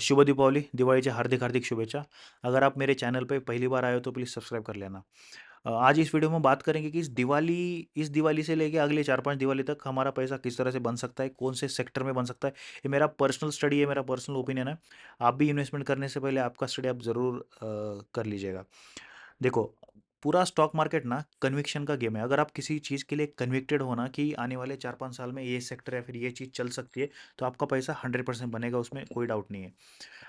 शुभ दीपावली, दिवाळीच्या हार्दिक हार्दिक शुभेच्छा। अगर आप मेरे चैनल पे पहली बार आए हो तो प्लीज़ सब्सक्राइब कर लेना। आज इस वीडियो में बात करेंगे कि इस दिवाली से लेके अगले 4-5 दिवाली तक हमारा पैसा किस तरह से बन सकता है, कौन से सेक्टर में बन सकता है। ये मेरा पर्सनल स्टडी है, मेरा पर्सनल ओपिनियन है। आप भी इन्वेस्टमेंट करने से पहले आपका स्टडी आप ज़रूर कर लीजिएगा। देखो, पूरा स्टॉक मार्केट ना कन्विक्शन का गेम है। अगर आप किसी चीज़ के लिए कन्विक्टेड हो ना कि आने वाले 4-5 साल में ये सेक्टर या फिर ये चीज़ चल सकती है, तो आपका पैसा 100% बनेगा, उसमें कोई डाउट नहीं है।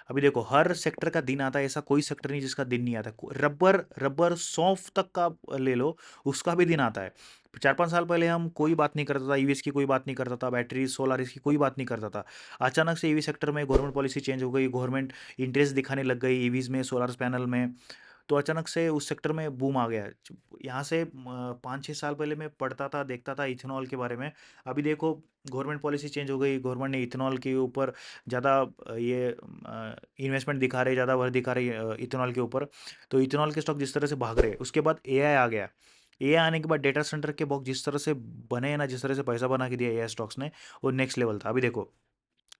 अभी देखो, हर सेक्टर का दिन आता है, ऐसा कोई सेक्टर नहीं जिसका दिन नहीं आता। रबर रबर सौंफ तक का आप ले लो, उसका भी दिन आता है। 4-5 साल पहले हम कोई बात नहीं करता था, ईवीएस की कोई बात नहीं करता था, बैटरी सोलर इसकी कोई बात नहीं करता था। अचानक से ईवी सेक्टर में गवर्नमेंट पॉलिसी चेंज हो गई, गवर्नमेंट इंटरेस्ट दिखाने लग गई ईवीज में, सोलर पैनल में। तो अचानक से उस सेक्टर में बूम आ गया। यहाँ से 5-6 साल पहले मैं पढ़ता था, देखता था इथेनॉल के बारे में। अभी देखो, गवर्नमेंट पॉलिसी चेंज हो गई, गवर्नमेंट ने इथेनॉल के ऊपर ज़्यादा ये इन्वेस्टमेंट दिखा रहे, ज़्यादा वर्थ दिखा रही है इथेनॉल के ऊपर। तो इथेनॉल के स्टॉक जिस तरह से भाग रहे हैं, उसके बाद एआई आ गया। एआई आने के बाद डेटा सेंटर के बॉक्स जिस तरह से बने हैं ना, जिस तरह से पैसा बना के दिया एआई स्टॉक्स ने, वो नेक्स्ट लेवल था। अभी देखो,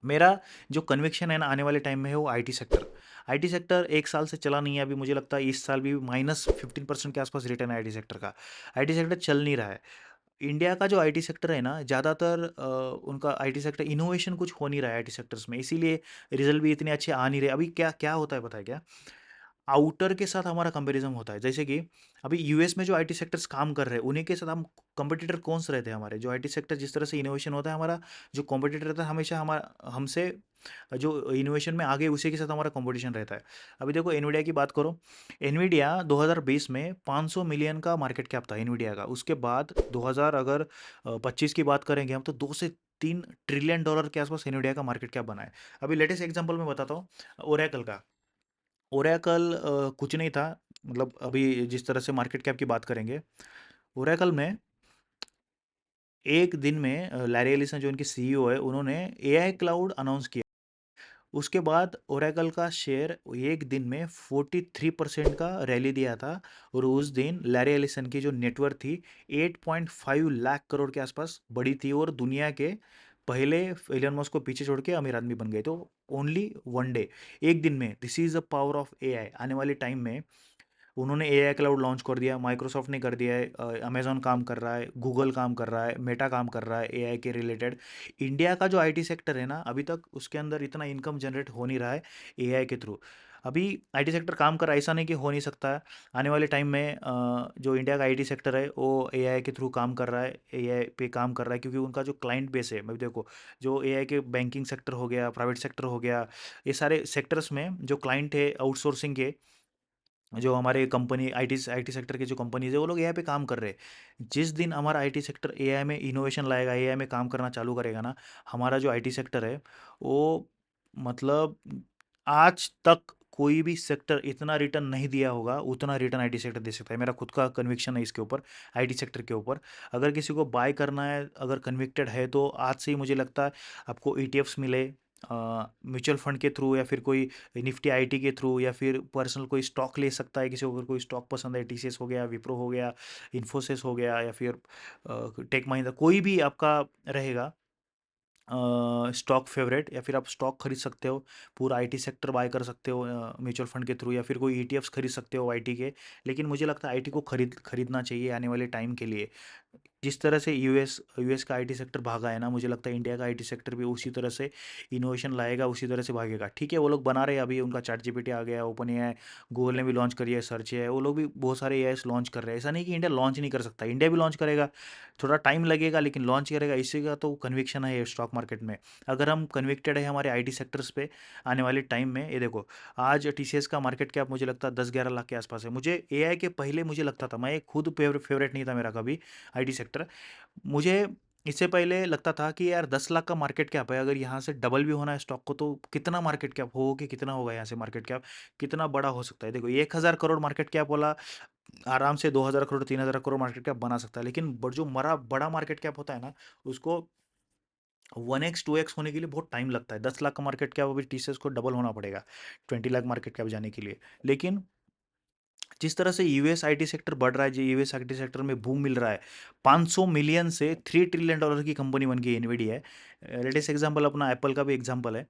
मेरा जो कन्विक्शन है ना आने वाले टाइम में है वो आईटी सेक्टर। आईटी सेक्टर 1 साल से चला नहीं है, अभी मुझे लगता है इस साल भी -15% के आसपास रिटर्न है आईटी सेक्टर का। आईटी सेक्टर चल नहीं रहा है। इंडिया का जो आईटी सेक्टर है ना, ज़्यादातर उनका आईटी सेक्टर इनोवेशन कुछ हो नहीं रहा है आईटी सेक्टर्स में, इसीलिए रिजल्ट भी इतने अच्छे आ नहीं रहे। अभी क्या क्या होता है पता है क्या? आउटर के साथ हमारा कंपैरिजन होता है। जैसे कि अभी यूएस में जो आईटी सेक्टर्स काम कर रहे हैं, उन्हीं के साथ हम कंपटीटर कौन से रहते हैं हमारे? जो आईटी सेक्टर जिस तरह से इनोवेशन होता है, हमारा जो कंपटीटर रहता है हमेशा हमारा हमसे जो इनोवेशन में आगे, उसी के साथ हमारा कंपटीशन रहता है। अभी देखो, एनवीडिया की बात करो। एनवीडिया 2020 में 500 मिलियन का मार्केट कैप था एनवीडिया का। उसके बाद 2000 अगर 25 की बात करेंगे हम, तो 2 से 3 ट्रिलियन डॉलर के आसपास एनवीडिया का मार्केट कैप बना है। अभी लेटेस्ट एग्जांपल मैं बताता हूँ, ओरेकल का। ओरेकल कुछ नहीं था, मतलब अभी जिस तरह से मार्केट कैप की बात करेंगे, ओरेकल में एक दिन में लैरी एलिसन जो उनके सीईओ है, उन्होंने एआई क्लाउड अनाउंस किया। उसके बाद ओरेकल का शेयर एक दिन में 43% का रैली दिया था। और उस दिन लैरी एलिसन की जो नेटवर्थ थी 8.5 लाख करोड़ के आसपास बढ़ी थी, और दुनिया के पहले एलन मस्क को पीछे छोड़ के अमीर आदमी बन गए। तो ओनली वन डे, एक दिन में, this is the power of AI. आने वाले टाइम में उन्होंने एआई क्लाउड लॉन्च कर दिया, माइक्रोसॉफ्ट ने कर दिया है, अमेजॉन काम कर रहा है, गूगल काम कर रहा है, मेटा काम कर रहा है एआई के रिलेटेड। इंडिया का जो आईटी सेक्टर है ना, अभी तक उसके अंदर इतना इनकम जनरेट हो नहीं रहा है एआई के थ्रू। अभी आईटी सेक्टर काम कर रहा है, ऐसा नहीं कि हो नहीं सकता है। आने वाले टाइम में जो इंडिया का आईटी सेक्टर है वो एआई के थ्रू काम कर रहा है, एआई पे काम कर रहा है, क्योंकि उनका जो क्लाइंट बेस है, मैं देखो, जो एआई के बैंकिंग सेक्टर हो गया, प्राइवेट सेक्टर हो गया, ये सारे सेक्टर्स में जो क्लाइंट है आउटसोर्सिंग के, जो हमारे कंपनी आईटी सेक्टर की जो कंपनीज है, वो लोग एआई पे काम कर रहे हैं। जिस दिन हमारा आईटी सेक्टर एआई में इनोवेशन लाएगा, एआई में काम करना चालू करेगा ना, हमारा जो आईटी सेक्टर है वो, मतलब, आज तक कोई भी सेक्टर इतना रिटर्न नहीं दिया होगा उतना रिटर्न आईटी सेक्टर दे सकता है। मेरा खुद का कन्विक्शन है इसके ऊपर, आईटी सेक्टर के ऊपर। अगर किसी को बाय करना है, अगर कन्विक्टेड है, तो आज से ही मुझे लगता है आपको ईटीएफ्स मिले, म्यूचुअल फंड के थ्रू, या फिर कोई निफ्टी आईटी के थ्रू, या फिर पर्सनल कोई स्टॉक ले सकता है। किसी को अगर कोई स्टॉक पसंद है, टीसीएस हो गया, विप्रो हो गया, इन्फोसिस हो गया, या फिर टेक महिंद्रा, कोई भी आपका रहेगा स्टॉक फेवरेट, या फिर आप स्टॉक खरीद सकते हो। पूरा आईटी सेक्टर बाय कर सकते हो म्यूचुअल फंड के थ्रू, या फिर कोई ईटीएफ्स खरीद सकते हो आईटी के। लेकिन मुझे लगता है आईटी को खरीदना चाहिए आने वाले टाइम के लिए। जिस तरह से यूएस का आईटी सेक्टर भागा है ना, मुझे लगता है इंडिया का आईटी सेक्टर भी उसी तरह से इनोवेशन लाएगा, उसी तरह से भागेगा। ठीक है, वो लोग बना रहे हैं, अभी उनका चैट जीपीटी आ गया, ओपन एआई, गूगल ने भी लॉन्च करी है, सर्च है, वो लोग भी बहुत सारे एआई लॉन्च कर रहे हैं। ऐसा नहीं कि इंडिया लॉन्च नहीं कर सकता, इंडिया भी लॉन्च करेगा। थोड़ा टाइम लगेगा, लेकिन लॉन्च करेगा, इसी का तो कन्विक्शन है स्टॉक मार्केट में। अगर हम कन्विक्टेड है हमारे आईटी सेक्टर्स पे आने वाले टाइम में, ये देखो, आज टीसीएस का मार्केट कैप मुझे लगता है 10-11 लाख के आसपास है। मुझे एआई के पहले मुझे लगता था, मैं खुद फेवरेट नहीं था मेरा कभी आईटी सेक्टर। मुझे इससे पहले लगता था कि यार 10 लाख का मार्केट कैप है, अगर यहाँ से डबल भी होना है स्टॉक को, तो कितना मार्केट कैप हो कि कितना होगा यहाँ से मार्केट कैप, कितना बड़ा हो सकता है। देखो, 1,000 करोड़ मार्केट कैप वाला आराम से 2,000 करोड़, 3,000 करोड़ मार्केट कैप बना सकता है। लेकिन जो मरा बड़ा मार्केट कैप होता है ना, उसको 1x 2x होने के लिए बहुत टाइम लगता है। 10 लाख का मार्केट कैप, अभी टीसीएस को डबल होना पड़ेगा 20 लाख मार्केट कैप जाने के लिए। लेकिन जिस तरह से यूएस आईटी सेक्टर बढ़ रहा है, जो यूएस आईटी सेक्टर में बूम मिल रहा है, 500 मिलियन से 3 ट्रिलियन डॉलर की कंपनी बन गई एनवीडिया है। लेटेस्ट एग्जांपल अपना एप्पल का भी एग्जांपल है।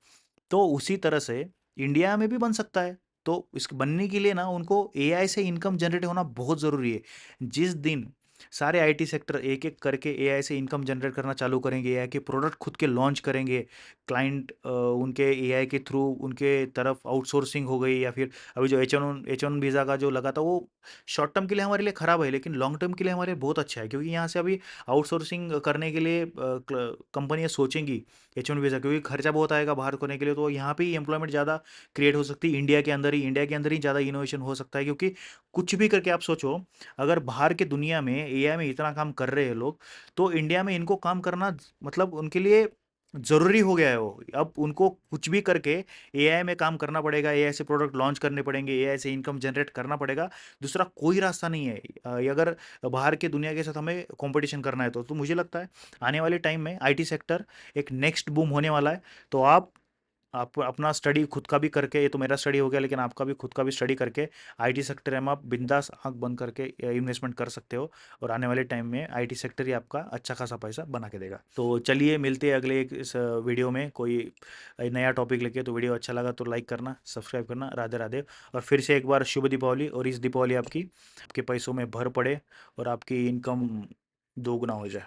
तो उसी तरह से इंडिया में भी बन सकता है। तो इस बनने के लिए ना उनको एआई से इनकम जनरेट होना बहुत ज़रूरी है। जिस दिन सारे आईटी सेक्टर एक-एक करके एआई से इनकम जनरेट करना चालू करेंगे, एआई के प्रोडक्ट खुद के लॉन्च करेंगे, क्लाइंट उनके एआई के थ्रू उनके तरफ आउटसोर्सिंग हो गई, या फिर अभी जो एच-1 वीज़ा का जो लगा था, वो शॉर्ट टर्म के लिए हमारे लिए खराब है, लेकिन लॉन्ग टर्म के लिए हमारे लिए बहुत अच्छा है, क्योंकि यहाँ से अभी आउटसोर्सिंग करने के लिए कंपनियाँ सोचेंगी एच-1 वीज़ा, क्योंकि खर्चा बहुत आएगा बाहर करने के लिए, तो यहाँ पे ही एम्प्लॉयमेंट ज़्यादा क्रिएट हो सकती है। इंडिया के अंदर ही ज़्यादा इनोवेशन हो सकता है, क्योंकि कुछ भी करके आप सोचो, अगर बाहर की दुनिया में एआई में इतना काम कर रहे हैं लोग, तो इंडिया में इनको काम करना मतलब उनके लिए ज़रूरी हो गया है वो। अब उनको कुछ भी करके एआई में काम करना पड़ेगा, एआई से प्रोडक्ट लॉन्च करने पड़ेंगे, एआई से इनकम जनरेट करना पड़ेगा। दूसरा कोई रास्ता नहीं है। ये अगर बाहर की दुनिया के साथ हमें कॉम्पिटिशन करना है तो मुझे लगता है आने वाले टाइम में आईटी सेक्टर एक नेक्स्ट बूम होने वाला है। तो आप अपना स्टडी खुद का भी करके, ये तो मेरा स्टडी हो गया, लेकिन आपका भी खुद का भी स्टडी करके आईटी सेक्टर में आप बिंदास आंख बंद करके इन्वेस्टमेंट कर सकते हो, और आने वाले टाइम में आईटी सेक्टर ही आपका अच्छा खासा पैसा बना के देगा। तो चलिए मिलते हैं अगले एक इस वीडियो में कोई नया टॉपिक लेके। तो वीडियो अच्छा लगा तो लाइक करना, सब्सक्राइब करना। राधे राधे। और फिर से एक बार शुभ दीपावली, और इस दीपावली आपकी आपके पैसों में भर पड़े और आपकी इनकम दोगुना हो जाए।